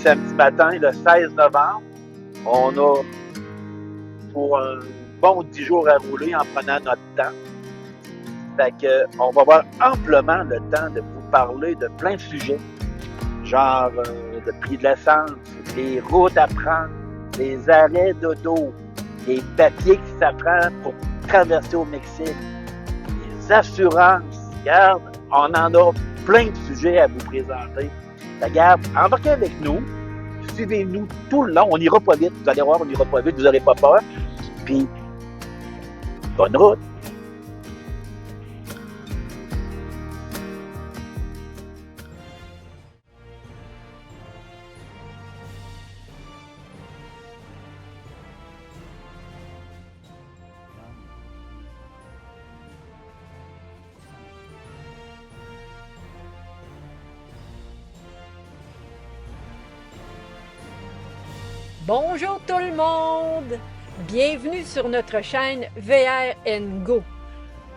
samedi matin, le 16 novembre. On a pour un bon 10 jours à rouler en prenant notre temps. Fait que, on va avoir amplement le temps de vous parler de plein de sujets, genre le prix de l'essence, les routes à prendre, les arrêts d'auto, les papiers que ça prend pour traverser au Mexique, les assurances. Regarde, on en a plein de sujets à vous présenter. Regarde, embarquez avec nous, suivez-nous tout le long. On n'ira pas vite, vous allez voir, on n'ira pas vite, vous n'aurez pas peur. Puis, bonne route! Bonjour tout le monde! Bienvenue sur notre chaîne VR & Go.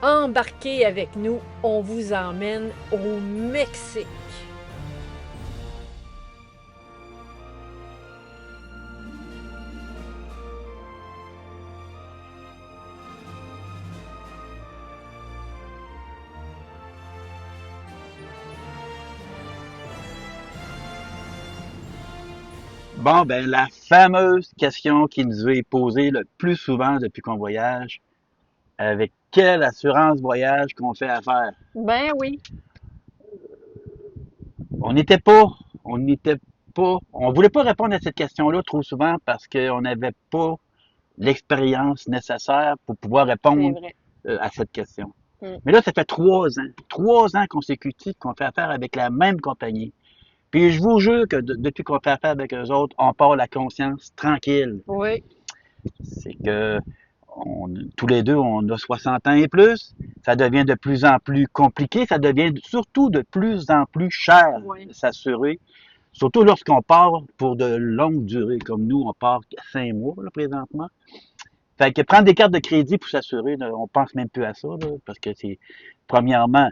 Embarquez avec nous, on vous emmène au Mexique. Bon, ben, la fameuse question qui nous est posée le plus souvent depuis qu'on voyage, avec quelle assurance voyage qu'on fait affaire? Ben oui. On n'était pas, on n'était on voulait pas répondre à cette question-là trop souvent parce qu'on n'avait pas l'expérience nécessaire pour pouvoir C'est répondre vrai. à cette question. Mm. Mais là, ça fait 3 ans consécutifs qu'on fait affaire avec la même compagnie. Puis je vous jure que depuis qu'on fait affaire avec eux autres, on part la conscience tranquille. Oui. C'est que tous les deux, on a 60 ans et plus. Ça devient de plus en plus compliqué. Ça devient surtout de plus en plus cher Oui. de s'assurer. Surtout lorsqu'on part pour de longues durées, comme nous, on part 5 mois là, présentement. Fait que prendre des cartes de crédit pour s'assurer, là, on pense même plus à ça, là, parce que c'est, premièrement,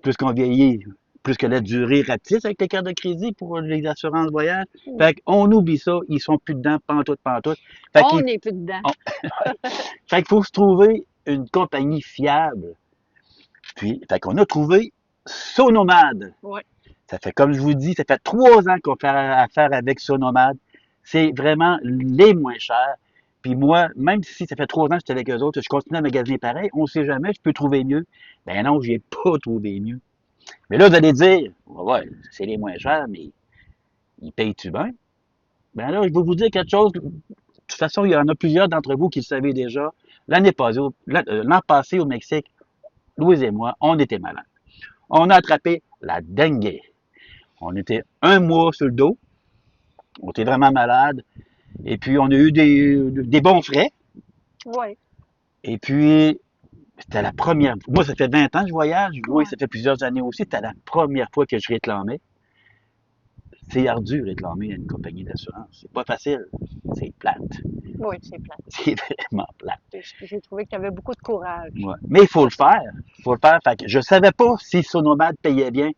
plus qu'on vieillit, plus que la durée rapetisse avec les cartes de crédit pour les assurances voyage. Fait qu'on oublie ça, ils sont plus dedans, pantoute, pantoute. Fait On qu'il n'est plus dedans. fait qu'il faut se trouver une compagnie fiable. Puis, fait qu'on a trouvé Sonomad. Oui. Ça fait, comme je vous dis, ça fait 3 ans qu'on fait affaire avec Sonomad. C'est vraiment les moins chers. Puis moi, même si ça fait 3 ans que j'étais avec eux autres, je continue à magasiner pareil. On ne sait jamais, je peux trouver mieux. Ben non, j'ai pas trouvé mieux. Mais là, vous allez dire, ouais, c'est les moins chers, mais ils payent-tu bien? Ben là, je vais vous dire quelque chose. De toute façon, il y en a plusieurs d'entre vous qui le savaient déjà. L'an passé au Mexique, Louise et moi, on était malades. On a attrapé la dengue. On était 1 mois sur le dos. On était vraiment malades. Et puis, on a eu des bons frais. Oui. Et puis, c'était la première. Moi, ça fait 20 ans que je voyage. Oui, Ouais. ça fait plusieurs années aussi. C'était la première fois que je réclamais. C'est ardu réclamer à une compagnie d'assurance. C'est pas facile. C'est plate. Oui, c'est plate. C'est vraiment plate. J'ai trouvé qu'il y avait beaucoup de courage. Ouais. Mais il faut le faire. Il faut le faire. Fait que je savais pas si Sonomad payait bien.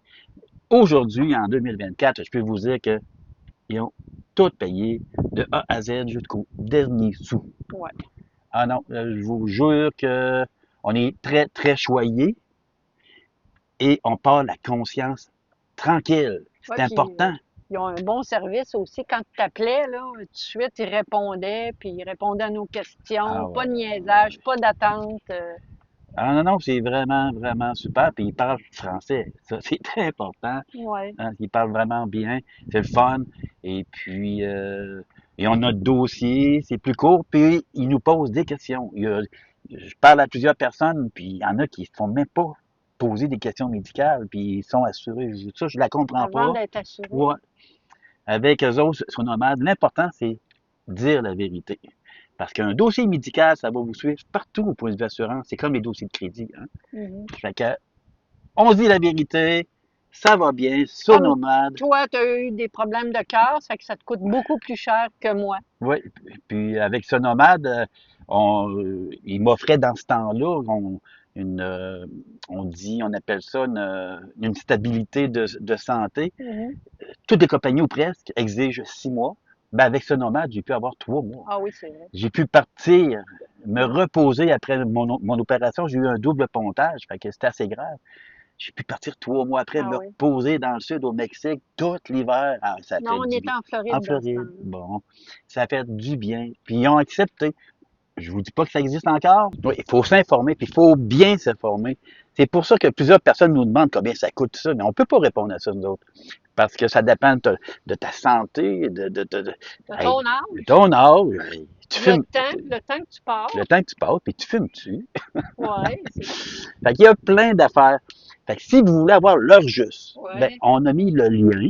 Aujourd'hui, en 2024, je peux vous dire qu'ils ont tout payé de A à Z jusqu'au dernier sou. Ouais. Ah non, je vous jure que on est très, très choyés et on part la conscience tranquille. C'est Ouais, puis important. ils ont un bon service aussi. Quand tu t'appelais, là, tout de suite, ils répondaient, puis ils répondaient à nos questions. Ah Pas de ouais. niaisage, pas d'attente. Ah non, non, c'est vraiment, vraiment super. Puis ils parlent français. Ça, c'est très important. Ouais. Hein, ils parlent vraiment bien. C'est le fun. Et puis, et on a notre dossier, c'est plus court. Puis ils nous posent des questions. Je parle à plusieurs personnes, puis il y en a qui ne font même pas poser des questions médicales, puis ils sont assurés. Ça, je la comprends Avant pas. d'être assuré. Ouais. Avec eux autres, sont nomades. L'important, c'est dire la vérité. Parce qu'un dossier médical, ça va vous suivre partout au point de vue assurance. C'est comme les dossiers de crédit. Hein? Mhm. Fait que, on se dit la vérité, ça va bien, Comme Sonomad. toi, tu as eu des problèmes de cœur, ça fait que ça te coûte beaucoup plus cher que moi. Oui, puis avec Sonomad, il m'offrait dans ce temps-là, on appelle ça une stabilité de santé. Mhm. Toutes les compagnies ou presque exigent 6 mois. Ben, avec ce nomade, j'ai pu avoir 3 mois. Ah oui, c'est vrai. J'ai pu partir, me reposer après mon opération. J'ai eu un double pontage, fait que c'était assez grave. J'ai pu partir 3 mois après, Ah me oui. reposer dans le sud, au Mexique, tout l'hiver. Ah, ça Non, fait on du était bien. en Floride En dans ce Floride, temps-là. bon, ça fait du bien. Puis ils ont accepté. Je vous dis pas que ça existe encore. Oui, il faut s'informer, puis il faut bien s'informer. C'est pour ça que plusieurs personnes nous demandent combien ça coûte ça, mais on peut pas répondre à ça, nous autres. Parce que ça dépend de ta santé, De hey, ton de âge, ton âge. Hey, tu fumes, le temps que tu pars. le temps que tu passes, puis tu fumes-tu. Ouais, c'est Fait qu'il y a plein d'affaires. Fait que si vous voulez avoir l'heure juste, ben, ouais. on a mis le lien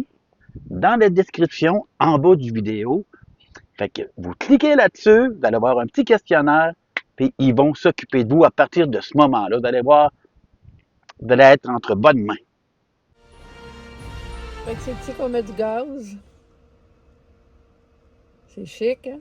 dans la description en bas du vidéo. Fait que vous cliquez là-dessus, vous allez avoir un petit questionnaire, puis ils vont s'occuper de vous à partir de ce moment-là. Vous allez voir, vous allez être entre bonnes mains. Fait que c'est ici qu'on met du gaz. C'est chic, hein?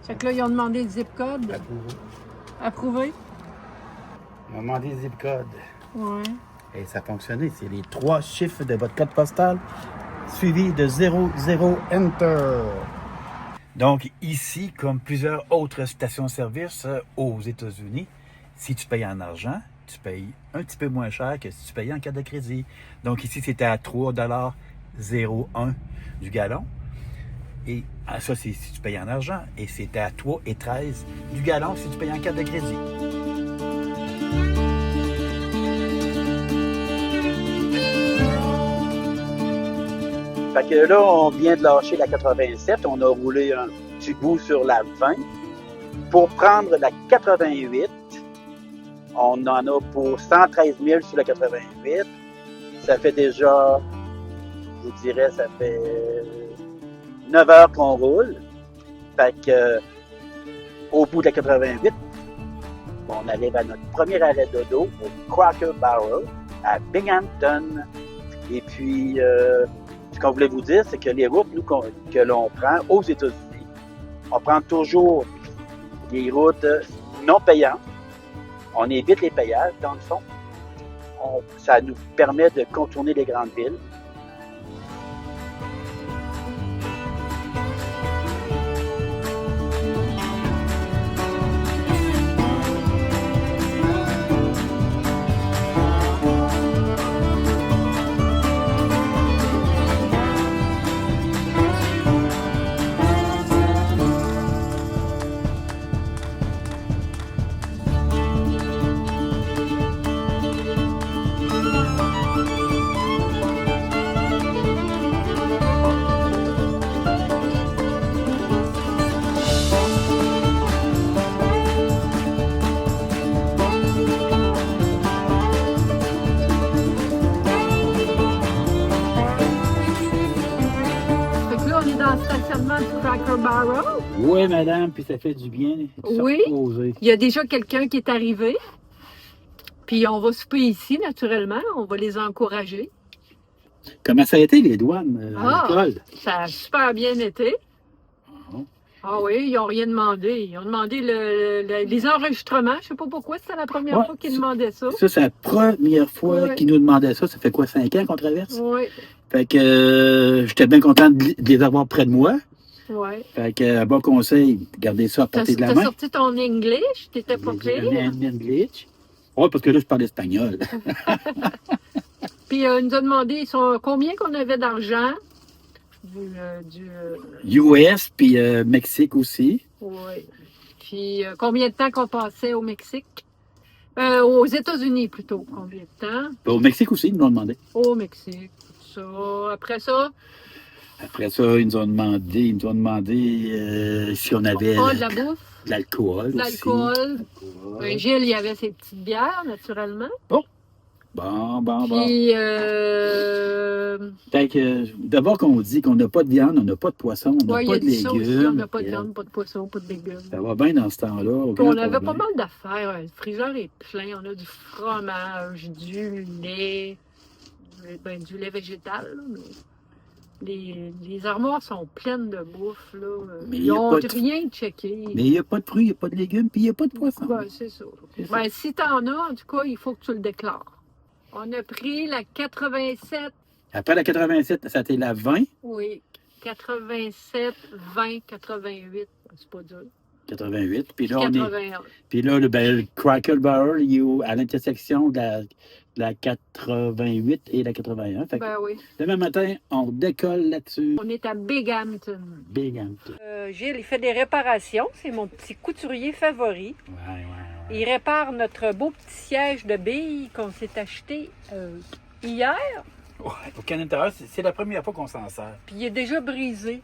Fait que là, ils ont demandé le zip code. Approuvé? On m'a demandé le zip code. Ouais. Et ça a fonctionné. C'est les 3 chiffres de votre code postal suivis de 00 Enter. Donc ici, comme plusieurs autres stations-service aux États-Unis, si tu payes en argent, tu payes un petit peu moins cher que si tu payais en carte de crédit. Donc ici, c'était à 3,01 du gallon. Et ça, c'est si tu payes en argent. Et c'était à 3,13 du gallon si tu payes en carte de crédit. Fait que là, on vient de lâcher la 87, on a roulé un petit bout sur la 20. Pour prendre la 88, on en a pour 113 000 sur la 88. Ça fait déjà, je vous dirais, ça fait 9 heures qu'on roule. Fait que, au bout de la 88, on arrive à notre premier arrêt dodo au Cracker Barrel à Binghamton. Et puis, ce qu'on voulait vous dire, c'est que les routes que l'on prend aux États-Unis, on prend toujours des routes non payantes. On évite les payages, dans le fond. Ça nous permet de contourner les grandes villes. Cracker Barrel. Oui, madame, puis ça fait du bien. Oui. Il y a déjà quelqu'un qui est arrivé. Puis on va souper ici, naturellement. On va les encourager. Comment ça a été, les douanes à l'école? Ça a super bien été. Ah oui, ils n'ont rien demandé. Ils ont demandé les enregistrements. Je ne sais pas pourquoi, c'était la première fois qu'ils demandaient ça. Ça, c'est la première fois qu'ils nous demandaient ça. Ça fait quoi, 5 ans qu'on traverse? Oui. Fait que j'étais bien content de les avoir près de moi. Oui. Fait que, bon conseil, gardez ça à portée de la main. T'as sorti ton English? T'étais pas pire? English. Oui, parce que là, je parle espagnol. Puis, il nous a demandé combien qu'on avait d'argent. US, puis Mexique aussi. Oui. Puis, combien de temps qu'on passait au Mexique? Aux États-Unis, plutôt. Combien de temps? Au Mexique aussi, ils nous ont demandé. Au Mexique, tout ça. Après ça, ils nous ont demandé si on avait de la bouffe. De l'alcool. De l'alcool. Gilles, il avait ses petites bières, naturellement. Bon. Puis, Fait que, d'abord qu'on dit qu'on n'a pas de viande, on n'a pas de poisson, on n'a pas de légumes. Aussi, on n'a pas de viande, pas de poisson, pas de légumes. Ça va bien dans ce temps-là. On avait pas mal d'affaires. Le frigidaire est plein. On a du fromage, du lait. Ben, du lait végétal, là, mais les armoires sont pleines de bouffe, là. Mais Ils y a ont pas de- rien checké. Mais il n'y a pas de fruits, il n'y a pas de légumes, puis il n'y a pas de poisson. Ben, c'est ça. C'est ça. Ben, si t'en as, en tout cas, il faut que tu le déclares. On a pris la 87, Après la 87, ça a été la 20, oui, 87, 20, 88. C'est pas dur. 88. Puis Puis là, on est. 81. Puis là, le Cracker Barrel, il est à l'intersection de la 88 et la 81. Fait que Ben oui. demain matin, on décolle là-dessus. On est à Binghamton. Big Hampton. Gilles, il fait des réparations. C'est mon petit couturier favori. Ouais. Il répare notre beau petit siège de billes qu'on s'est acheté hier. Ouais, au Canada, c'est la première fois qu'on s'en sert. Puis il est déjà brisé.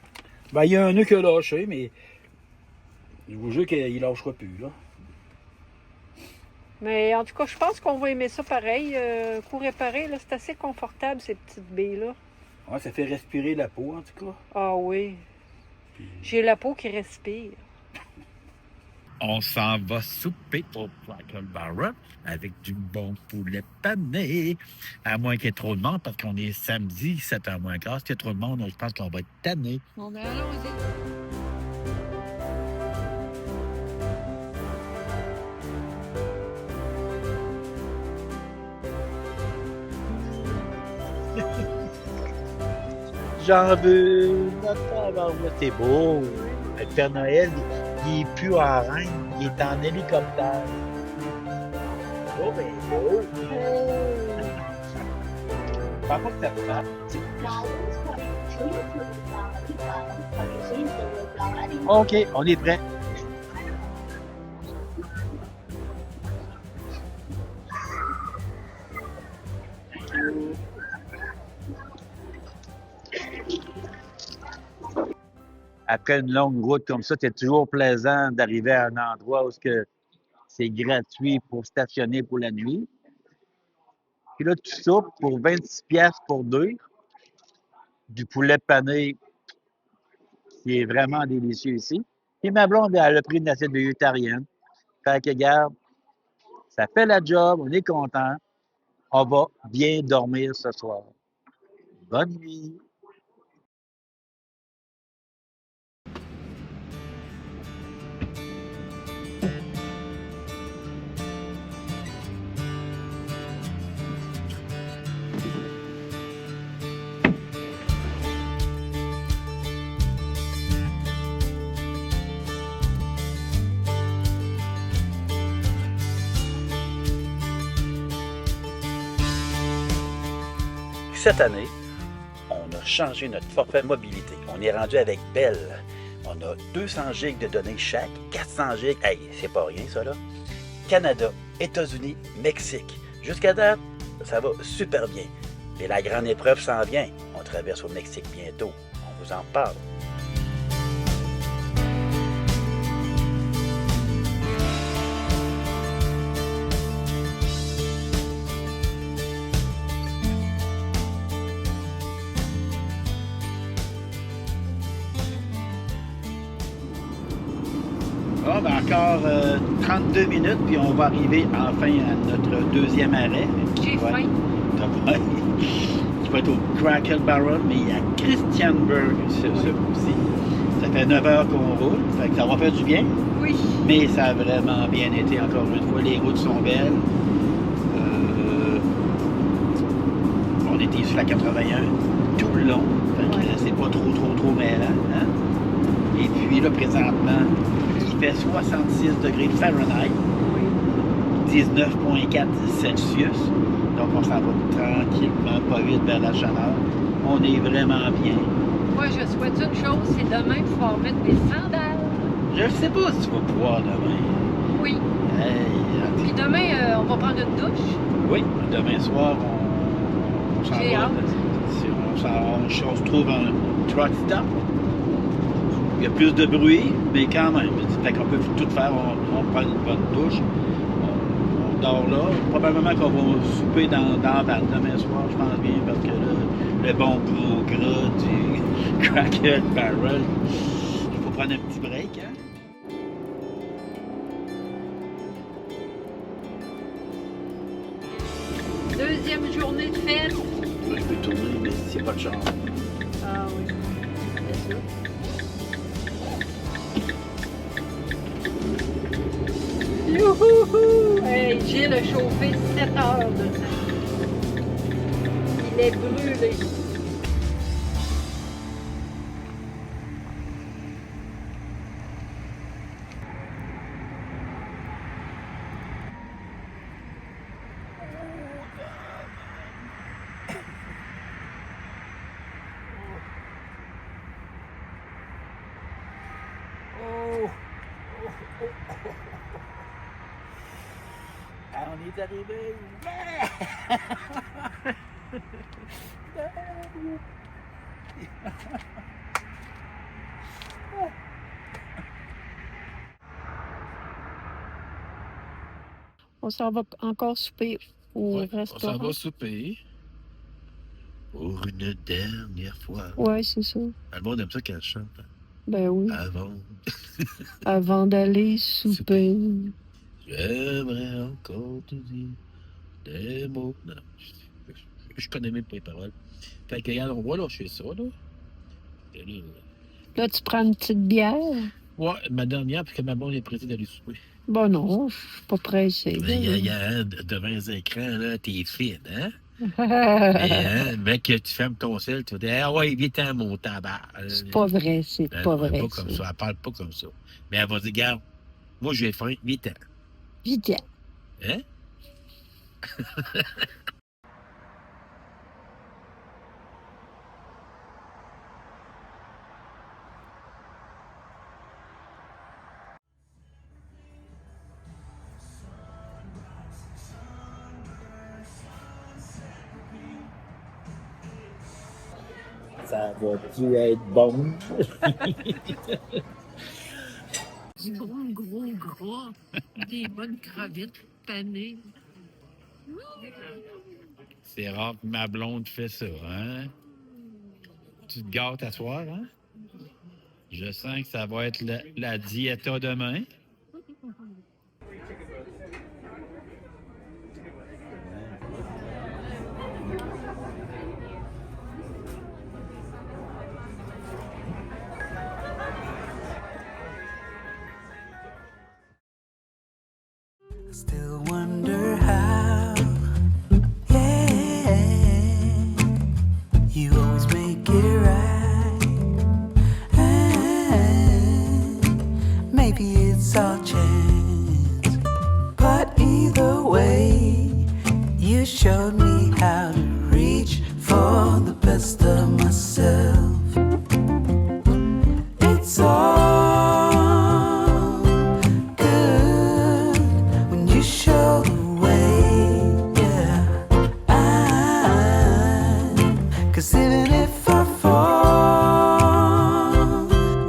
Ben, il y a un nœud qui a lâché, mais je vous jure qu'il lâchera plus, là. Mais en tout cas, je pense qu'on va aimer ça pareil. Coup réparé, là, c'est assez confortable, ces petites billes-là. Ouais, ça fait respirer la peau, en tout cas. Ah oui. J'ai la peau qui respire. On s'en va souper au Cracker Barrel avec du bon poulet pané. À moins qu'il y ait trop de monde, parce qu'on est samedi, 7h moins quart. S'il y a trop de monde, je pense qu'on va être tanné. On est allons-y. J'en veux. C'est beau. Le Père Noël, il est plus en reine, il est en hélicoptère. Oh, ben, beau. Je pense pas que ça te fasse. OK, on est prêt. Après une longue route comme ça, c'est toujours plaisant d'arriver à un endroit où c'est gratuit pour stationner pour la nuit. Puis là, tu soupes pour 26 piastres pour deux. Du poulet pané qui est vraiment délicieux ici. Puis ma blonde, elle a pris une assiette végétarienne. Fait que, regarde, ça fait la job, on est content. On va bien dormir ce soir. Bonne nuit. Cette année, on a changé notre forfait mobilité. On est rendu avec Bell. On a 200 gigs de données chaque, 400 gigs. Hey, c'est pas rien ça là. Canada, États-Unis, Mexique. Jusqu'à date, ça va super bien. Et la grande épreuve s'en vient. On traverse au Mexique bientôt. On vous en parle. Bon, ben encore 32 minutes, puis on va arriver enfin à notre deuxième arrêt. J'ai faim. T'as faim? Qui va être au Cracker Barrel, mais il y a Christiansburg ce coup-ci. Ça fait 9 heures qu'on roule, fait que ça va faire du bien, Oui. mais ça a vraiment bien été encore une fois. Les routes sont belles. On était sur la 81 tout le long, fait que Ouais. c'est pas trop mêlant. Hein? Et puis là, présentement, il fait 66 degrés Fahrenheit, Oui. 19,4 Celsius. Donc, on s'en va tranquillement, pas vite vers la chaleur. On est vraiment bien. Moi, je souhaite une chose, c'est demain pouvoir mettre des sandales. Je ne sais pas si tu vas pouvoir demain. Oui. Hey, Puis demain, on va prendre une douche. oui, demain soir, on s'en J'ai va. hâte. On se trouve un truck stop. Il y a plus de bruit, mais quand même. Fait qu'on peut tout faire. On prend une bonne douche. On dort là. Probablement qu'on va souper dans la vanne demain soir, je pense bien, parce que le bon gros gras du Cracker Barrel, il faut prendre un petit break, hein? Deuxième journée de fête. Moi, je peux tourner, mais c'est pas de chance. Ah oui, c'est ça. Youhouhou! Hey, Gilles a chauffé 7 heures de temps. Il est brûlé. Ah, on est arrivé! On s'en va encore souper au Ouais, on s'en restaurant. va souper. Pour une dernière fois. Ouais, c'est ça. Le monde aime ça qu'elle chante. Hein. Ben oui. Avant, Avant d'aller souper. j'aimerais encore te dire des mots. Non, je connais même pas les paroles. Fait que, regarde, on va lâcher ça, là. Et là, Là, tu prends une petite bière. ouais, ma dernière, parce que ma blonde est pressée d'aller souper. Bon, non, je suis pas pressée. Devant les écrans, là, t'es fine, hein? Et, mec, tu fermes ton sel, tu vas dire, ah ouais, viens mon tabac. C'est pas vrai, c'est pas Elle vrai. pas comme ça, elle parle pas comme ça. Mais elle va dire, regarde, moi j'ai faim, vite. Vite. Hein? Ça va-tu être bon? Du gros gras. Des bonnes crevettes panées. C'est rare que ma blonde fait ça, hein? Tu te gâtes à soir, hein? Je sens que ça va être la diète demain. Still wonder how, yeah, you always make it right, and maybe it's all chance, but either way, you showed me how to reach for the best of myself. It's all Cause even if I fall,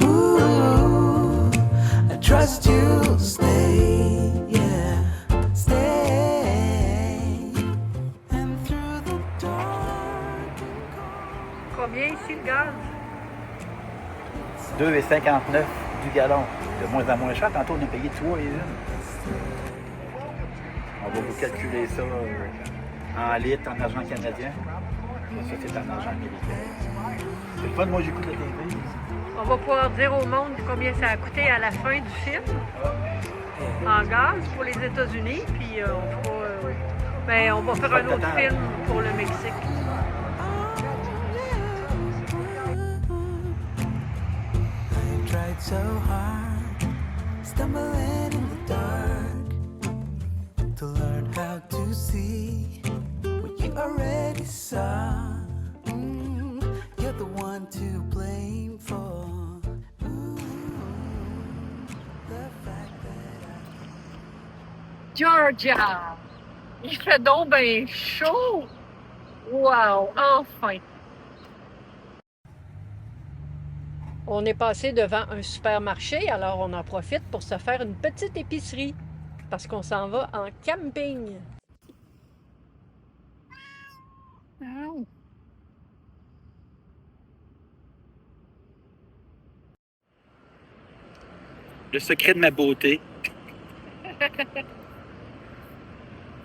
ooh, I trust you'll stay, yeah, stay. And through the dark and cold. Combien ici le gaz? 2,59 du gallon. De moins en moins cher. Tantôt, on a payé 3 et 1. On va vous calculer ça en litres, en argent canadien. Ça, c'est en argent américain. C'est le fun, moi, j'écoute la TV. On va pouvoir dire au monde combien ça a coûté à la fin du film en gaz pour les États-Unis, puis on va faire un autre film pour le Mexique. I tried so hard, stumbling in the dark, to learn how to see what you already saw. You're the one to blame for the fact that Georgia! Il fait donc bien chaud! Wow! Enfin! On est passé devant un supermarché, alors on en profite pour se faire une petite épicerie, parce qu'on s'en va en camping. Le secret de ma beauté.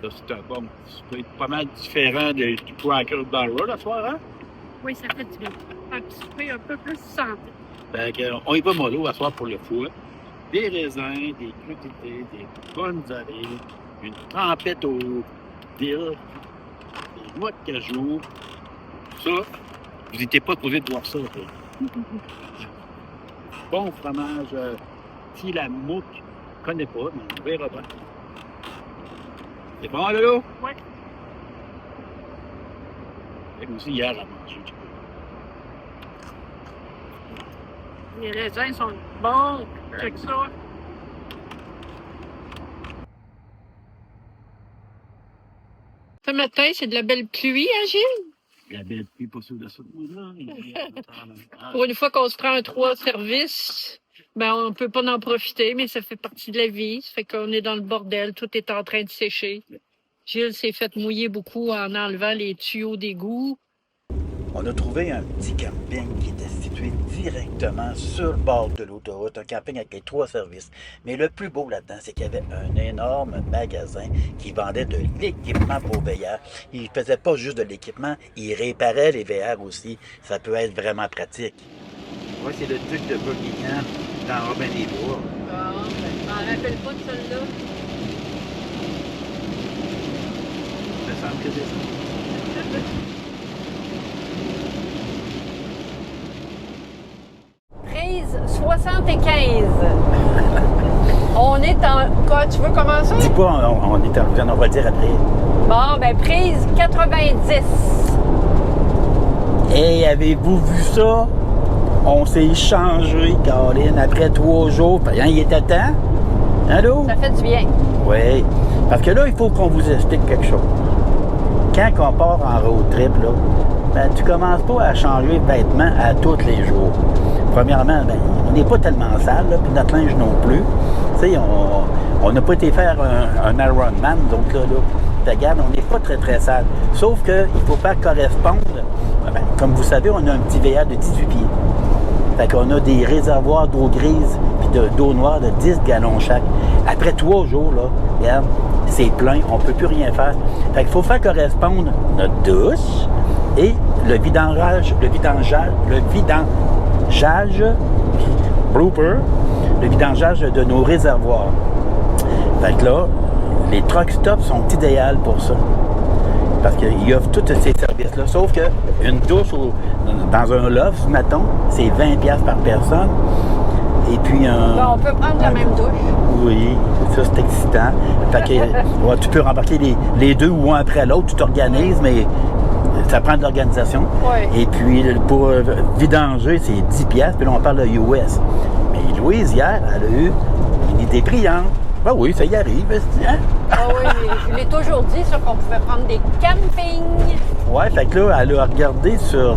Ça, c'est un bon souper pas mal différent du Cracker Barrel ce soir, hein? Oui, ça fait du bien. Un petit souper un peu plus santé. Fait que, on y va mollo à soir pour le foie. Des raisins, des crudités, des bonnes olives, une tempête au dill, des noix de cajou. Ça, vous n'étiez pas posé de voir ça. Bon fromage, Tillamook, je ne connais pas, mais on verra bien. C'est bon, Lolo? Oui. Et aussi, hier, à manger. Les raisins sont bons. Check ça. Ce matin, c'est de la belle pluie, hein, Gilles? La belle pluie pas sur le dessous de moi, là. Pour une fois qu'on se prend un 3 services, ben on peut pas en profiter, mais ça fait partie de la vie. Ça fait qu'on est dans le bordel, tout est en train de sécher. Gilles s'est fait mouiller beaucoup en enlevant les tuyaux d'égout. On a trouvé un petit camping qui était situé directement sur le bord de l'autoroute, un camping avec les 3 services. Mais le plus beau là-dedans, c'est qu'il y avait un énorme magasin qui vendait de l'équipement pour VR. Il ne faisait pas juste de l'équipement, il réparait les VR aussi. Ça peut être vraiment pratique. Oui, c'est le duc de Buckingham dans Robin des Bois. Bon, je m'en rappelle pas de celle-là. Il me semble que c'est ça. Prise 75. On est en... Quoi, tu veux commencer? Dis pas, on est en... On va le dire après. Bon, ben prise 90. Hey, avez-vous vu ça? On s'est échangé, Caroline, après 3 jours. Hein, il était temps? Allô? Ça fait du bien. Oui. Parce que là, il faut qu'on vous explique quelque chose. Quand on part en road trip, là, ben, tu commences pas à changer de vêtements à tous les jours. Premièrement, ben, on n'est pas tellement sale, là, puis notre linge non plus. Tu sais, on n'a pas été faire un Ironman, donc là, regarde, on n'est pas très, très sale. Sauf qu'il faut faire correspondre. Ben, comme vous savez, on a un petit VR de 18 pieds. Fait qu'on a des réservoirs d'eau grise puis d'eau noire de 10 gallons chaque. Après 3 jours, là, regarde, c'est plein, on ne peut plus rien faire. Fait qu'il faut faire correspondre notre douche et le vidangeage, blooper, le vidangeage de nos réservoirs. Fait que là, les truck stops sont idéales pour ça. Parce qu'ils offrent tous ces services-là. Sauf qu'une douche dans un loft, mettons, c'est 20$ par personne. Et puis Ben, on peut prendre la même douche. Oui, ça c'est excitant. Fait que ouais, tu peux rembarquer les deux ou un après l'autre, tu t'organises, mais ça prend de l'organisation. Oui. Et puis pour vidanger, c'est 10$, puis là on parle de US. Mais Louise, hier, elle a eu une idée brillante. Ben oui, ça y arrive, hein? Ah oui, je l'ai toujours dit, ça, qu'on pouvait prendre des campings. Ouais, fait que là, elle a regardé sur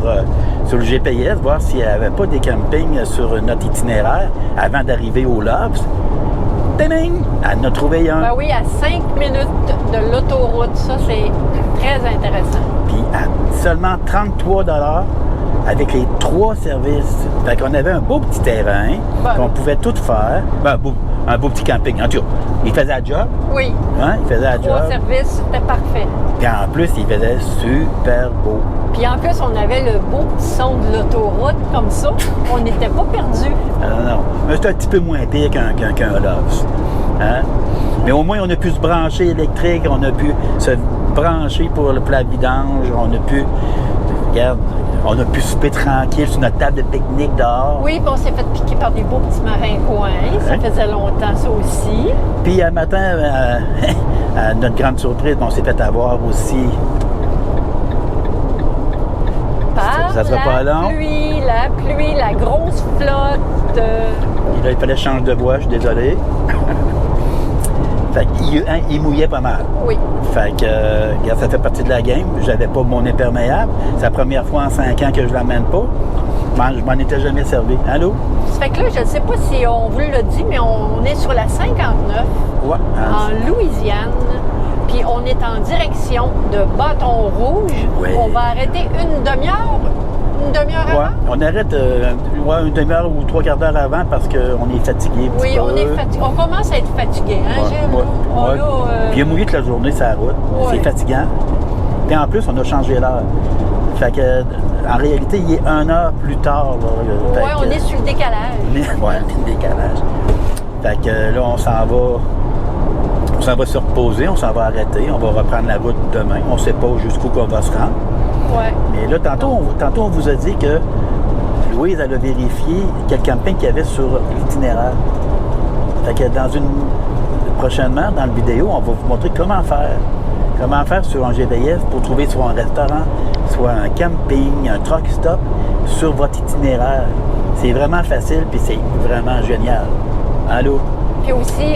le GPS, voir s'il n'y avait pas des campings sur notre itinéraire avant d'arriver au Lobs. Ding! Elle en a trouvé un. Ben oui, à 5 minutes de l'autoroute, ça, c'est très intéressant. Puis à seulement 33$ avec les 3 services. Fait qu'on avait un beau petit terrain qu'on pouvait tout faire. Ben, un beau petit camping. En tout cas, il faisait la job. Oui. Hein? Il faisait la 3 job. services, c'était parfait. Puis en plus, il faisait super beau. Puis en plus, on avait le beau petit son de l'autoroute, comme ça. On n'était pas perdus. Non. Mais c'est un petit peu moins pire qu'un Loves. Hein? Mais au moins, on a pu se brancher électrique, on a pu se brancher pour la vidange, on a pu... Regarde, on a pu souper tranquille sur notre table de pique-nique dehors. Oui, puis on s'est fait piquer par des beaux petits maringouins. Ça faisait longtemps, ça aussi. Puis un matin, à notre grande surprise, on s'est fait avoir aussi. Par ça sera pas long. La pluie, la grosse flotte. Et là, il fallait changer de voie, je suis désolé. Fait qu'il mouillait pas mal. Oui. Fait que, regarde, ça fait partie de la game. J'avais pas mon imperméable. C'est la première fois en 5 ans que je l'amène pas. Je m'en étais jamais servi. Allô? Ça fait que là, je ne sais pas si on vous l'a dit, mais on est sur la 59, Ouais. en Louisiane. Puis on est en direction de Bâton Rouge. Ouais. On va arrêter une demi-heure une demi-heure Ouais, avant? on arrête une demi-heure ou 3 quarts d'heure avant parce qu'on est fatigué. un petit Oui, peu. on est fatigué. On commence à être fatigué, hein, Ouais, Gilles? ouais, On ouais. a, Puis il a mouillé toute la journée sur la route. Ouais. C'est fatigant. Puis en plus, on a changé l'heure. Fait que, en réalité, il est 1 heure plus tard. Là. Fait ouais, on que- est sur le décalage. Ouais, on est le décalage. Fait que là, on s'en va se reposer, on s'en va arrêter, on va reprendre la route demain. On ne sait pas jusqu'où qu'on va se rendre. Ouais. Mais là, tantôt, on vous a dit que Louise, elle a vérifié quel camping qu'il y avait sur l'itinéraire. Fait que prochainement, dans la vidéo, on va vous montrer comment faire. Comment faire sur un GPS pour trouver soit un restaurant, soit un camping, un truck stop sur votre itinéraire. C'est vraiment facile, puis c'est vraiment génial. Allô? Puis aussi,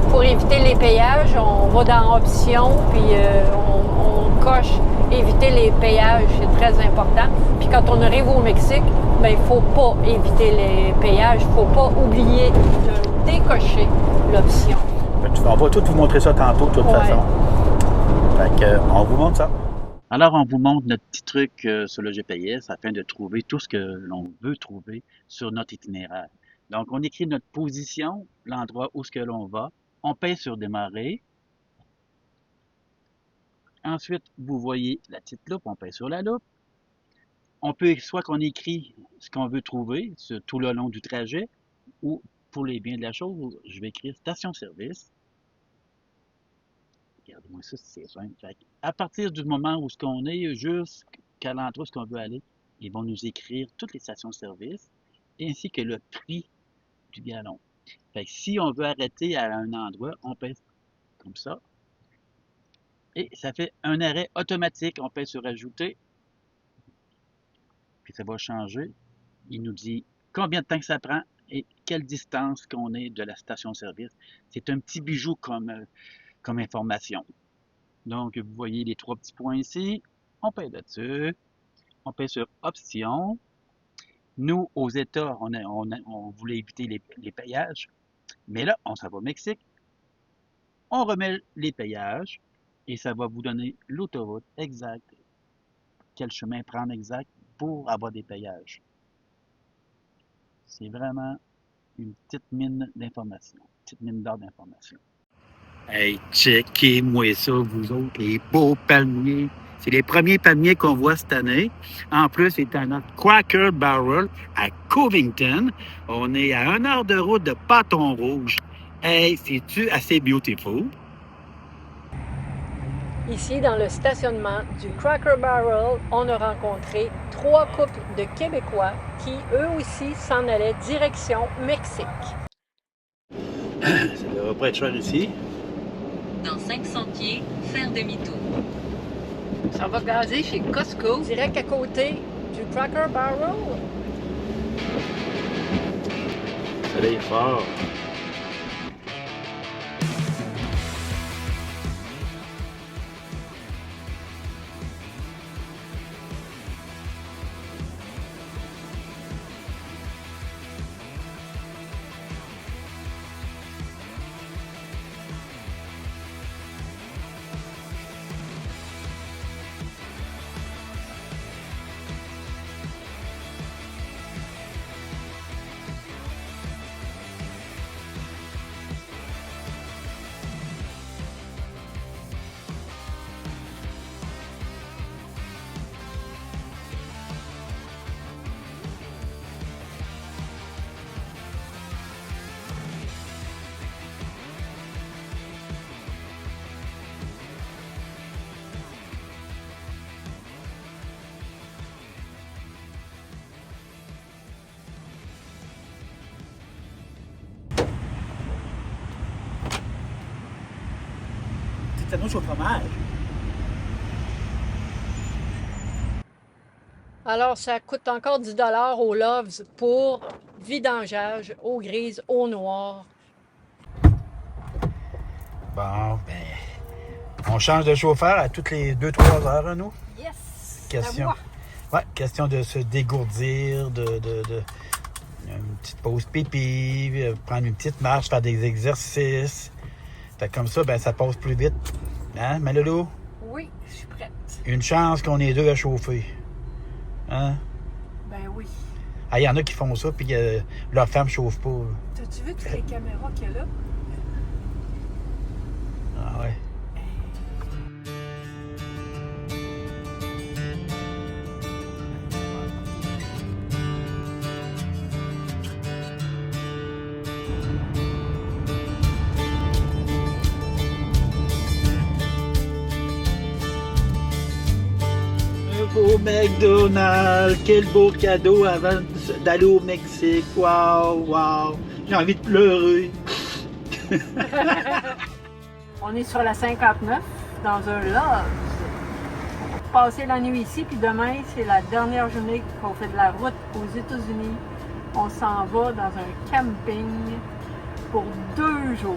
pour éviter les payages, on va dans Options, puis on coche éviter les payages, c'est très important. Puis quand on arrive au Mexique, bien, il ne faut pas éviter les payages, il ne faut pas oublier de décocher l'option. On va tout vous montrer ça tantôt, de toute Ouais. façon. Fait que, on vous montre ça. Alors, on vous montre notre petit truc sur le GPS afin de trouver tout ce que l'on veut trouver sur notre itinéraire. Donc, on écrit notre position, l'endroit où ce que l'on va. On pèse sur démarrer. Ensuite, vous voyez la petite loupe, on pèse sur la loupe. On peut, soit qu'on écrit ce qu'on veut trouver tout le long du trajet, ou pour les biens de la chose, je vais écrire station-service. Regardez-moi ça, c'est simple. Fait à partir du moment où ce qu'on est jusqu'à l'endroit où ce qu'on veut aller, ils vont nous écrire toutes les stations-service ainsi que le prix du gallon. Fait que si on veut arrêter à un endroit, on pèse comme ça. Et ça fait un arrêt automatique. On pèse sur ajouter. Puis ça va changer. Il nous dit combien de temps que ça prend et quelle distance qu'on est de la station-service. C'est un petit bijou comme information. Donc, vous voyez les 3 petits points ici. On pèse là-dessus. On pèse sur Options. Nous, aux États, on voulait éviter les payages. Mais là, on s'en va au Mexique. On remet les payages et ça va vous donner l'autoroute exacte. Quel chemin prendre exact pour avoir des payages. C'est vraiment une petite mine d'informations. Une petite mine d'or d'informations. Hey, checkez-moi ça, vous autres, les beaux palmiers. C'est les premiers palmiers qu'on voit cette année. En plus, c'est à notre Cracker Barrel à Covington. On est à 1 heure de route de Bâton Rouge. Hey, c'est-tu assez beautiful? Ici, dans le stationnement du Cracker Barrel, on a rencontré 3 couples de Québécois qui, eux aussi, s'en allaient direction Mexique. Ça devrait pas être cher ici. Dans 500 pieds, faire demi-tour. Ça va gazer chez Costco. Direct à côté du Cracker Barrel. Ça va être fort. Petite sandwich au fromage. Alors, ça coûte encore 10 $ au Loves pour vidangeage, eau grise, eau noire. Bon, ben, on change de chauffeur à toutes les 2-3 heures, hein, nous. Yes! Question. À moi. Ouais, question de se dégourdir, une petite pause pipi, prendre une petite marche, faire des exercices. Fait que comme ça, ben, ça passe plus vite. Hein, Malolo? Oui, je suis prête. Une chance qu'on est deux à chauffer. Hein? Ben oui. Ah, il y en a qui font ça, puis leur femme chauffe pas. T'as-tu vu toutes les caméras qu'il y a là? Ah ouais. Un beau McDonald's, quel beau cadeau avant d'aller au Mexique. Wow, wow. J'ai envie de pleurer. On est sur la 59, dans un lodge. On va passer la nuit ici, puis demain, c'est la dernière journée qu'on fait de la route aux États-Unis. On s'en va dans un camping pour 2 jours.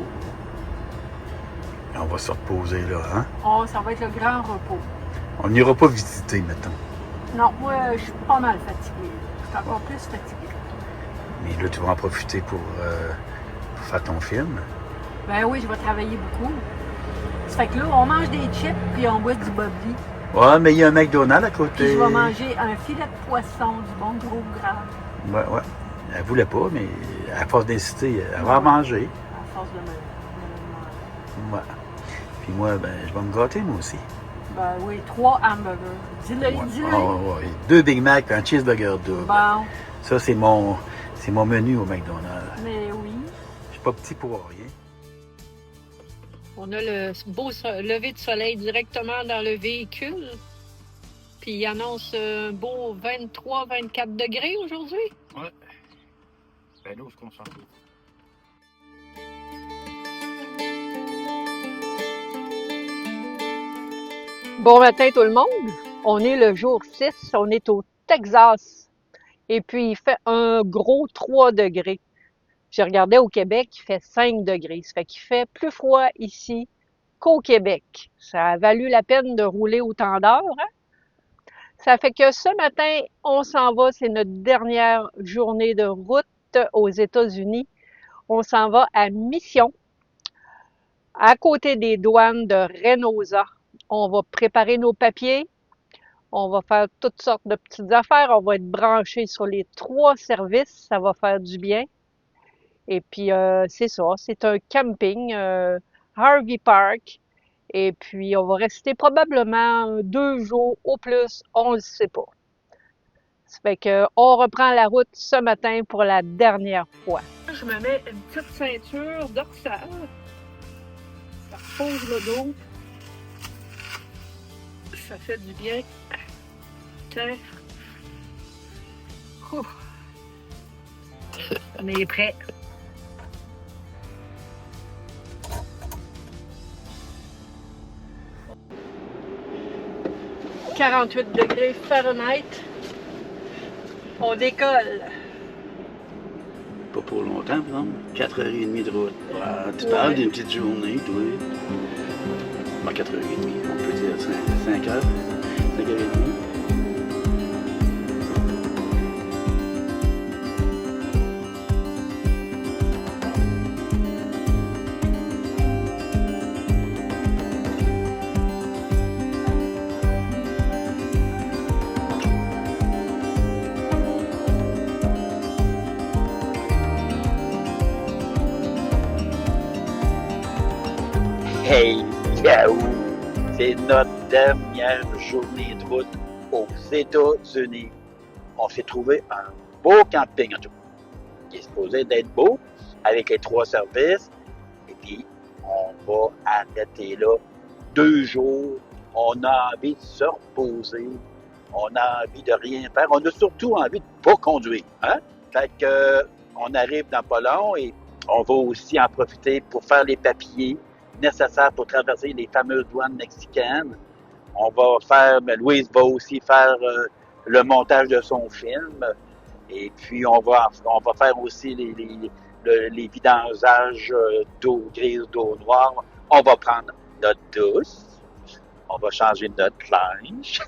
Et on va se reposer là, hein? Oh, ça va être le grand repos. On n'ira pas visiter, mettons. Non, moi, je suis pas mal fatiguée. Je suis encore plus fatiguée. Mais là, tu vas en profiter pour faire ton film. Ben oui, je vais travailler beaucoup. Ça fait que là, on mange des chips, puis on boit du bubbly. Ouais, mais il y a un McDonald's à côté. Puis je vais manger un filet de poisson, du bon gros gras. Ouais, ouais. Elle voulait pas, mais à force d'insister, elle va en manger. À force de me demander. Ouais. Puis moi, ben, je vais me gâter, moi aussi. Ben oui, 3 hamburgers. Dis-le, Ouais. dis-le. Oh, ouais. 2 Big Mac et un cheeseburger double. Bon, Ça, c'est mon menu au McDonald's. mais oui. Je suis pas petit pour rien. On a le beau lever de soleil directement dans le véhicule. Puis il annonce un beau 23-24 degrés aujourd'hui. Ouais. Ben là, où est-ce qu'on s'en va? Bon matin tout le monde. On est le jour 6, on est au Texas. Et puis il fait un gros 3 degrés. J'ai regardé au Québec, il fait 5 degrés. Ça fait qu'il fait plus froid ici qu'au Québec. Ça a valu la peine de rouler autant d'heures, hein? Ça fait que ce matin, on s'en va, c'est notre dernière journée de route aux États-Unis. On s'en va à Mission, à côté des douanes de Reynosa. On va préparer nos papiers. On va faire toutes sortes de petites affaires. On va être branchés sur les 3 services. Ça va faire du bien. Et puis, c'est ça. C'est un camping, Harvey Park. Et puis, on va rester probablement 2 jours au plus. On ne le sait pas. Ça fait que on reprend la route ce matin pour la dernière fois. Je me mets une petite ceinture dorsale. Ça repose le dos. Ça fait du bien. Tiens. Ouf. On est prêt. « 48 degrés Fahrenheit. On décolle. » Pas pour longtemps, par exemple. 4h30 de route. Ouais, tu Ouais. parles d'une petite journée, toi. Bon, 4h30, on peut dire 5h. 5h30. Hey, Yahoo! C'est notre dernière journée de route aux États-Unis. On s'est trouvé un beau camping, en tout cas, qui est supposé d'être beau, avec les 3 services. Et puis, on va arrêter là 2 jours. On a envie de se reposer. On a envie de rien faire. On a surtout envie de pas conduire. Hein? Fait que, on arrive dans pas long et on va aussi en profiter pour faire les papiers nécessaires pour traverser les fameuses douanes mexicaines. On va faire, mais Louise va aussi faire le montage de son film. Et puis, on va faire aussi les vidangeages d'eau grise, d'eau noire. On va prendre notre douce. On va changer notre linge.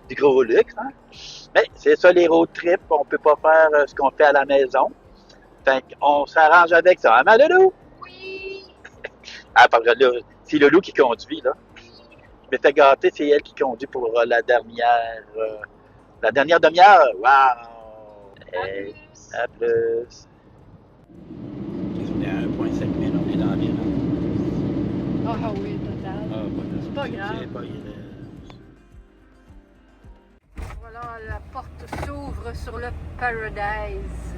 Du gros luxe, hein? Mais c'est ça, les road trips. On peut pas faire ce qu'on fait à la maison. Fait qu'on s'arrange avec ça. Hein, ma Loulou? Oui! Ah, parce que là, c'est Loulou qui conduit, là. Je m'étais gâté, c'est elle qui conduit pour la dernière La dernière demi-heure, wow! À Hey, plus. à plus. On est à 1,5 000, on est dans la ville. Ah oui, total. C'est pas grave. C'est pas Voilà, la porte s'ouvre sur le Paradise.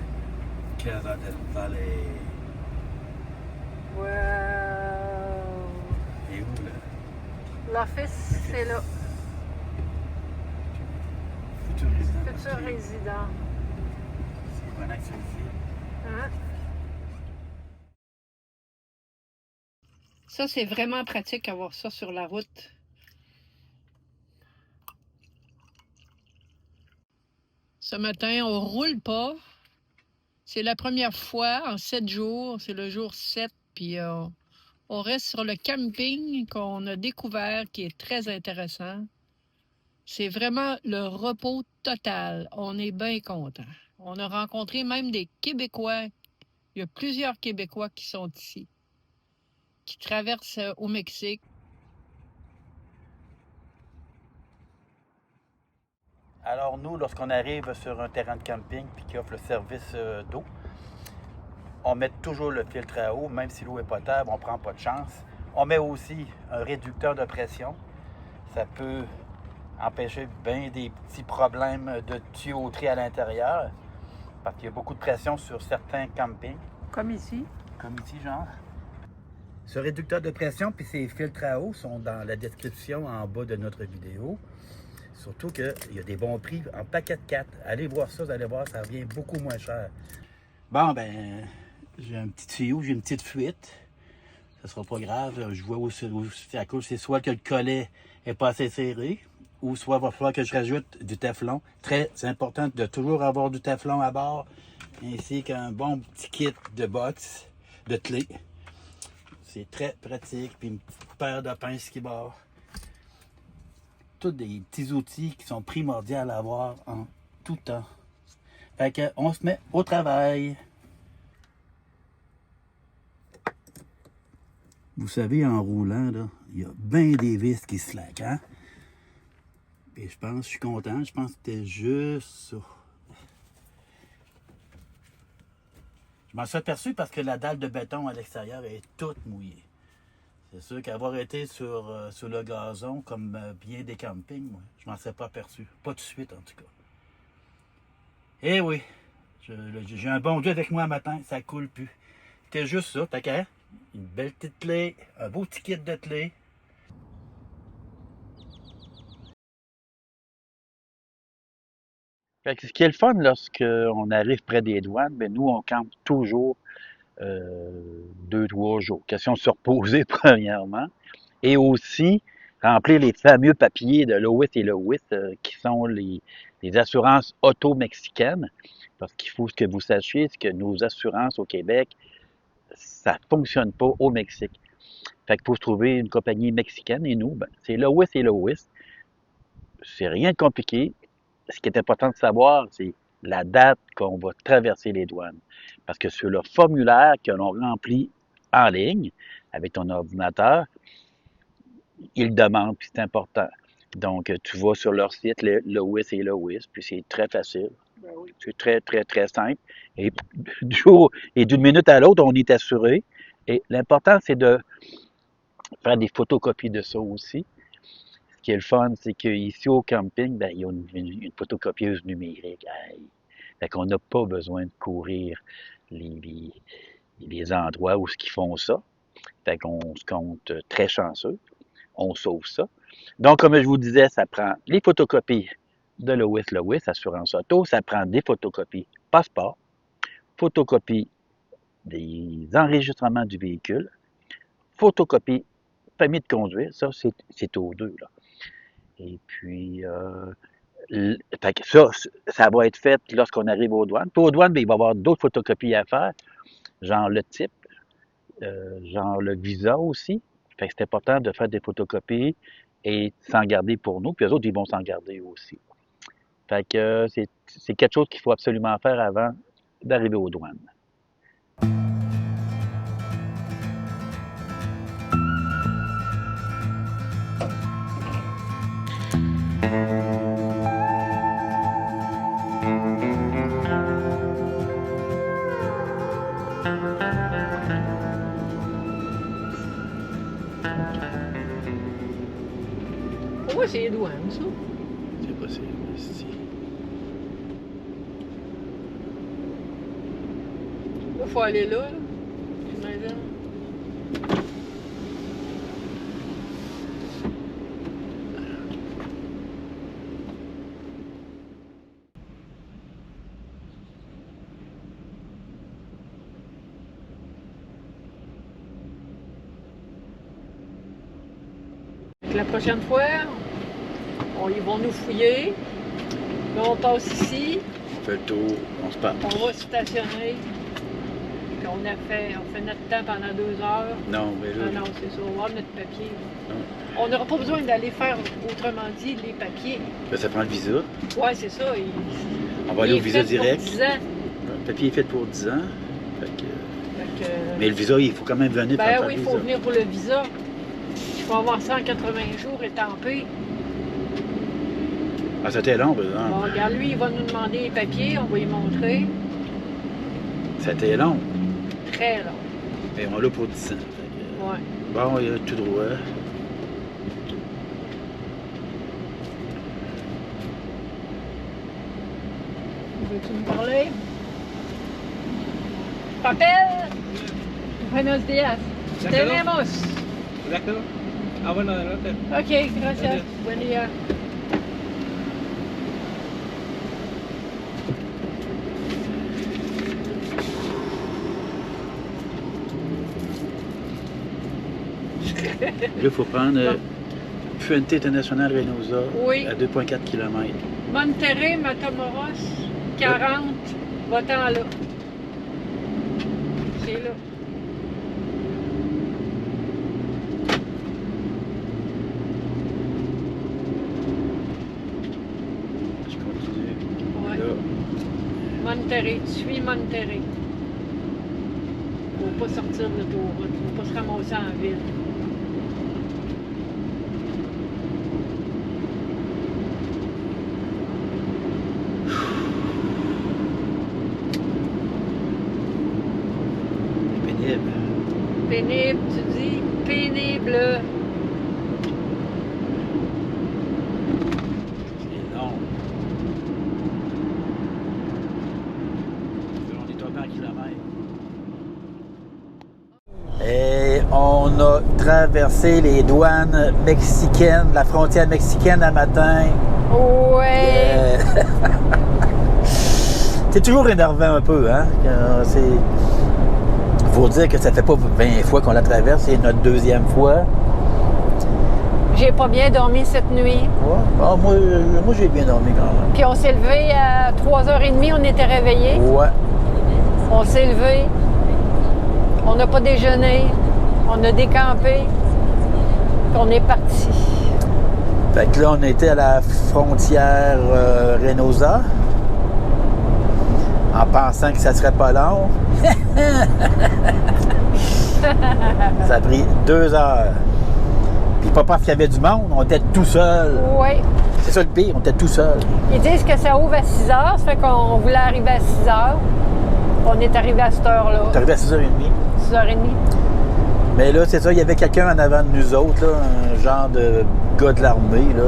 Casa del Valle. Wow! Et où, là? L'office, c'est là. Futur résident. Futur résident. C'est pour un activité. Hein? Ça, c'est vraiment pratique avoir ça sur la route. Ce matin, on roule pas. C'est la première fois en 7 jours. C'est le jour 7. Puis on reste sur le camping qu'on a découvert, qui est très intéressant. C'est vraiment le repos total. On est bien content. On a rencontré même des Québécois. Il y a plusieurs Québécois qui sont ici, qui traversent au Mexique. Alors nous, lorsqu'on arrive sur un terrain de camping puis qui offre le service d'eau, on met toujours le filtre à eau, même si l'eau est potable, on ne prend pas de chance. On met aussi un réducteur de pression. Ça peut empêcher bien des petits problèmes de tuyauterie à l'intérieur, parce qu'il y a beaucoup de pression sur certains campings. Comme ici. Comme ici, genre. Ce réducteur de pression puis ces filtres à eau sont dans la description en bas de notre vidéo. Surtout qu'il y a des bons prix en paquet de 4. Allez voir ça, vous allez voir, ça revient beaucoup moins cher. Bon, ben, j'ai un petit tuyau, j'ai une petite fuite. Ça sera pas grave. Je vois où c'est à cause. C'est soit que le collet est pas assez serré, ou soit il va falloir que je rajoute du téflon. Très important de toujours avoir du téflon à bord, ainsi qu'un bon petit kit de box, de clés. C'est très pratique. Puis une petite paire de pinces qui barre. Tous des petits outils qui sont primordiaux à avoir en tout temps. Fait que on se met au travail. Vous savez, en roulant, là, il y a bien des vis qui se slackent, hein? Et je suis content, je pense que c'était juste ça. Je m'en suis aperçu parce que la dalle de béton à l'extérieur est toute mouillée. C'est sûr qu'avoir été sur le gazon, comme bien des campings, moi, je m'en serais pas aperçu. Pas tout de suite, en tout cas. Eh oui, j'ai un bon Dieu avec moi un matin, ça coule plus. C'était juste ça, t'as qu'à une belle petite clé, un beau petit kit de clés. Fait que ce qui est le fun lorsqu'on arrive près des douanes, ben nous, on campe toujours 2-3 jours. Question de se reposer, premièrement. Et aussi, remplir les fameux papiers de l'OIS et l'OIS, qui sont les assurances auto mexicaines. Parce qu'il faut que vous sachiez, c'est que nos assurances au Québec, ça ne fonctionne pas au Mexique. Fait qu'il faut se trouver une compagnie mexicaine. Et nous, ben, c'est l'OIS et l'OIS. C'est rien de compliqué. Ce qui est important de savoir, c'est la date qu'on va traverser les douanes. Parce que sur le formulaire que l'on remplit en ligne, avec ton ordinateur, ils demandent, puis c'est important. Donc, tu vas sur leur site, l'OIS et l'OIS, puis c'est très facile. C'est très, très, très simple. Et du jour et d'une minute à l'autre, on est assuré. Et l'important, c'est de faire des photocopies de ça aussi. Ce qui est le fun, c'est qu'ici au camping, ben, il y a une photocopieuse numérique. Hey. Fait qu'on n'a pas besoin de courir les endroits où ils font ça. Fait qu'on se compte très chanceux. On sauve ça. Donc, comme je vous disais, ça prend les photocopies de l'OIS, Assurance Auto, ça prend des photocopies passeport, photocopie des enregistrements du véhicule, photocopie permis de conduire, ça c'est aux deux, là. Et puis, fait que ça va être fait lorsqu'on arrive aux douanes. Puis aux douanes, bien, il va y avoir d'autres photocopies à faire, genre le type, genre le visa aussi. Fait que c'est important de faire des photocopies et s'en garder pour nous. Puis eux autres, ils vont s'en garder aussi. Fait que c'est quelque chose qu'il faut absolument faire avant d'arriver aux douanes. pas c'est les douanes, ça. C'est possible, si. Il faut aller là. J'imagine. La prochaine fois, ils vont nous fouiller. Là, on passe ici, On fait le tour, on se parle. on va se stationner. Puis on fait notre temps pendant 2 heures. Non, mais Ah là, non, c'est ça, on va avoir notre papier. Non. On n'aura pas besoin d'aller faire, autrement dit, les papiers. ben, ça prend le visa. Ouais, c'est ça. On va aller au il est visa fait pour direct. 10 ans. Le papier est fait pour 10 ans. Fait que... Fait que, Mais le visa, il faut quand même venir ben faire oui, le il faut visa. venir pour le visa. Il faut avoir 180 jours étampés. Ah, c'était long, par exemple. Bon, regarde, lui, il va nous demander les papiers, on va lui montrer. C'était long. Très long. Mais on l'a pour 10 ans. Fait que, Ouais. bon, il y a tout droit. Veux-tu me parler? Papel! Buenos días. Tenemos. D'accord. Ah bueno, adelante. Ok, gracias. Buen día. Là, il faut prendre Fuente International Reynosa Oui. à 2,4 km. Monterrey, Matamoros, 40, va-t'en là. C'est là. Je continue. Ouais. Là, Monterrey, tu suis Monterrey. Faut pas sortir de l'autoroute, faut pas se ramasser en ville. c'est pénible. Pénible, tu dis? Pénible. C'est long. On est tombé en kilomètres. Et on a traversé les douanes mexicaines, la frontière mexicaine un matin. Ouais. C'est toujours énervant un peu, hein? C'est... Faut dire que ça fait pas 20 fois qu'on la traverse, c'est notre 2e fois. J'ai pas bien dormi cette nuit. Ouais. Ah, moi j'ai bien dormi quand même. Puis on s'est levé à 3h30, on était réveillés. Ouais. On s'est levé. On n'a pas déjeuné. On a décampé. Puis on est parti. Fait que là, on était à la frontière Reynosa, en pensant que ça serait pas long. Ça a pris 2 heures. Puis pas parce qu'il y avait du monde, on était tout seul. Oui. C'est ça le pire, on était tout seul. Ils disent que ça ouvre à 6h, ça fait qu'on voulait arriver à 6h. On est arrivé à cette heure-là. On est arrivé à 6h30. 6h30. Mais là, c'est ça, il y avait quelqu'un en avant de nous autres, là, un genre de gars de l'armée. Là,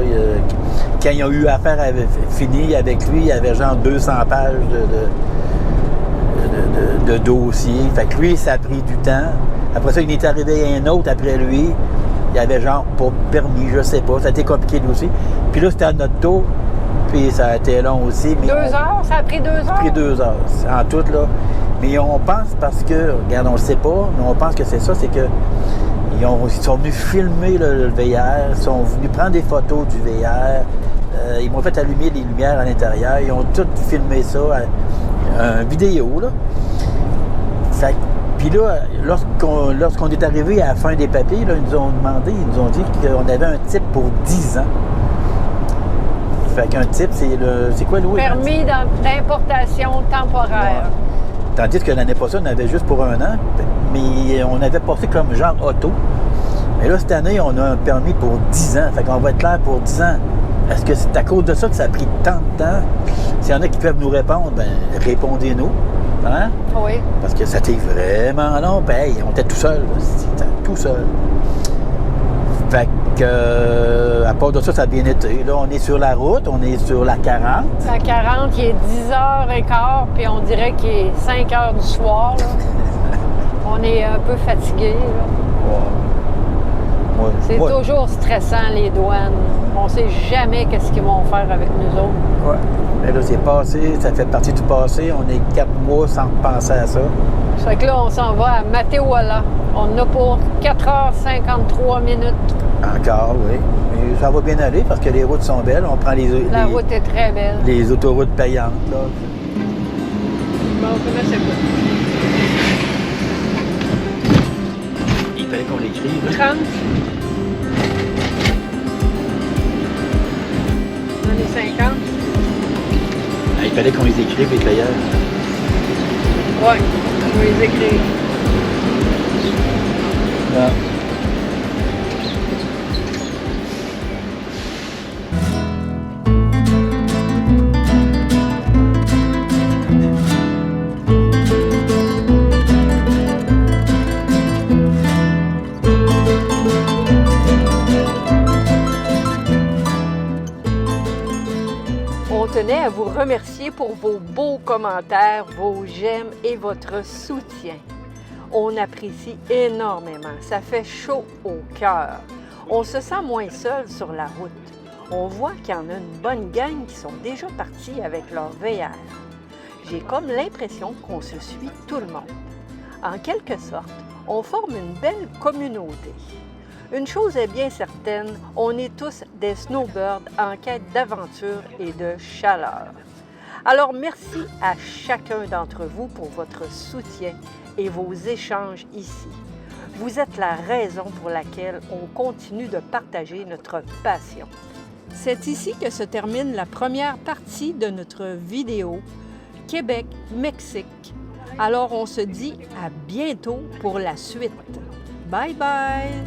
quand ils ont eu affaire fini avec lui, il y avait genre 200 pages de dossiers. Fait que lui, ça a pris du temps. Après ça, il est arrivé un autre après lui. Il y avait genre pas permis, je sais pas. Ça a été compliqué lui aussi. Puis là, c'était à notre tour. Puis ça a été long aussi. Mais 2 heures? Ça a pris 2 heures? Ça a pris 2 heures, en tout, là. Mais on pense parce que, regarde, on le sait pas, mais on pense que c'est ça, c'est que ils sont venus filmer le VR, ils sont venus prendre des photos du VR, ils m'ont fait allumer des lumières à l'intérieur, ils ont tout filmé ça, en vidéo, là. Fait, puis là, lorsqu'on est arrivé à la fin des papiers, là, ils nous ont demandé, ils nous ont dit qu'on avait un type pour 10 ans. Fait qu'un type, c'est quoi, Louis? Permis d'importation temporaire. Ouais. Tandis que l'année passée, on avait juste pour 1 an, mais on avait passé comme genre auto. Mais là, cette année, on a un permis pour 10 ans. Fait qu'on va être clair pour 10 ans. Est-ce que c'est à cause de ça que ça a pris tant de temps? S'il y en a qui peuvent nous répondre, ben répondez-nous. Hein? Oui. Parce que ça était vraiment long. Ben, hey, on était tout seul. C'était tout seul. Fait que, à part de ça, ça a bien été. Là, on est sur la route, on est sur la 40. À 40, il est 10h15, puis on dirait qu'il est 5h du soir. Là. On est un peu fatigué. C'est toujours stressant, les douanes. On ne sait jamais qu'est-ce qu'ils vont faire avec nous autres. Ouais. Mais là, c'est passé, ça fait partie du passé. On est 4 mois sans penser à ça. Fait que là, on s'en va à Matehuala. On a pour 4h53 minutes. Encore, oui. Mais ça va bien aller parce que les routes sont belles. On prend La route est très belle. Les autoroutes payantes, là. Bon, comment ça coûte? Il fallait qu'on l'écrive. 30. On est 50. Ah, il fallait qu'on les écrive, les payeurs. Oui, on va les écrire. Ah. On tenait à vous remercier pour vos beaux commentaires, vos j'aime et votre soutien. On apprécie énormément. Ça fait chaud au cœur. On se sent moins seul sur la route. On voit qu'il y en a une bonne gang qui sont déjà partis avec leur VR. J'ai comme l'impression qu'on se suit tout le monde. En quelque sorte, on forme une belle communauté. Une chose est bien certaine, on est tous des snowbirds en quête d'aventure et de chaleur. Alors merci à chacun d'entre vous pour votre soutien et vos échanges ici. Vous êtes la raison pour laquelle on continue de partager notre passion. C'est ici que se termine la première partie de notre vidéo Québec-Mexique. Alors on se dit à bientôt pour la suite. Bye bye!